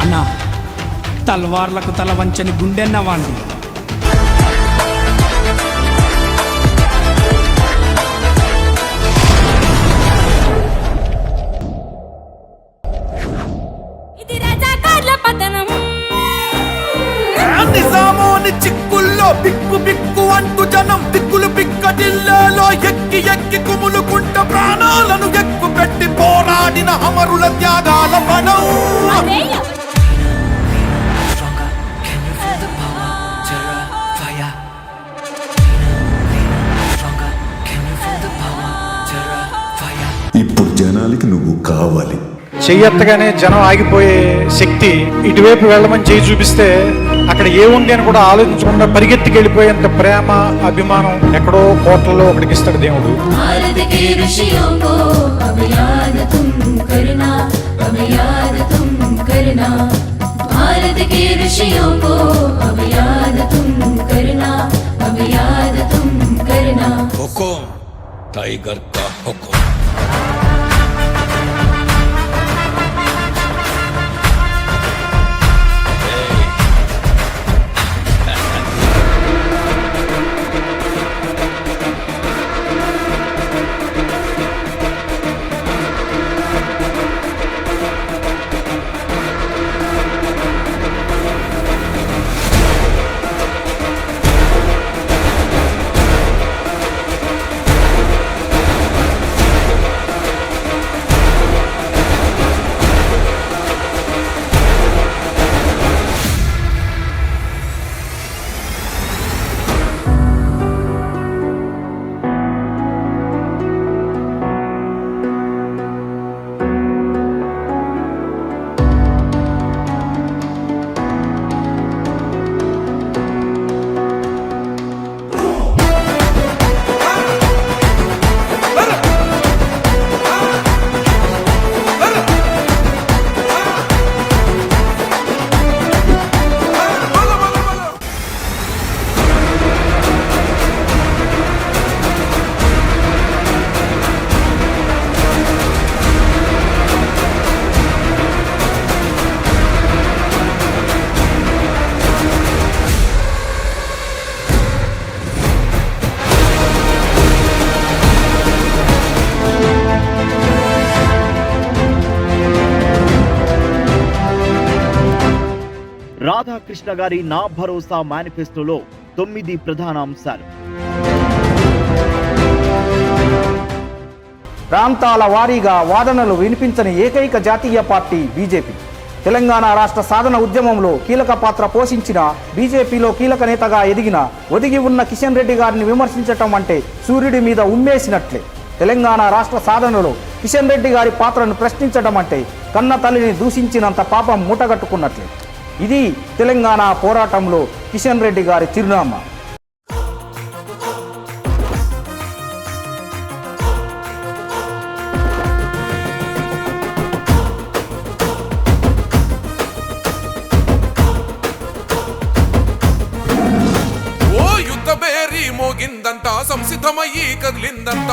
అన్నా తల్వార్లకు తల వంచని గుండెన్నవాండి. నిజామోని చిక్కుల్లో బిక్కు బిక్కు అంటూ జనం దిక్కులు పిక్కటిల్లలో ఎక్కి ఎక్కి కుములుకుంట ప్రాణాలను ఎక్కు పెట్టి పోరాడిన అమరుల త్యాగాల బలం. ఇప్పుడు జనాలకి నువ్వు కావాలి. చెయ్యెత్తగానే జనం ఆగిపోయే శక్తి ఇటువైపు వెళ్ళమని చేయి చూపిస్తే అక్కడ ఏముంది అని కూడా ఆలోచించకుండా పరిగెత్తికి వెళ్ళిపోయేంత ప్రేమ అభిమానం ఎక్కడో కోట్లలో ఒకటికి ఇస్తాడు దేవుడు. టైగర్ కా హుకుం. రాధాకృష్ణ గారి నా భరోసా మేనిఫెస్టోలో 9 ప్రధాన అంశాలు. ప్రాంతాల వారీగా వాదనలు వినిపించని ఏకైక జాతీయ పార్టీ బీజేపీ. తెలంగాణ రాష్ట్ర సాధన ఉద్యమంలో కీలక పాత్ర పోషించిన బీజేపీలో కీలక నేతగా ఎదిగిన ఒదిగి ఉన్న కిషన్ రెడ్డి గారిని విమర్శించటం అంటే సూర్యుడి మీద ఉమ్మేసినట్లే. తెలంగాణ రాష్ట్ర సాధనలో కిషన్ రెడ్డి గారి పాత్రను ప్రశ్నించడం అంటే కన్న తల్లిని దూషించినంత పాపం మూటగట్టుకున్నట్లే. ఇది తెలంగాణ పోరాటంలో కిషన్ రెడ్డి గారి చిరునామా. ఓ యుద్ధ బేరీ మోగిందంట, సంసిద్ధమయ్యి కదిలిందంట.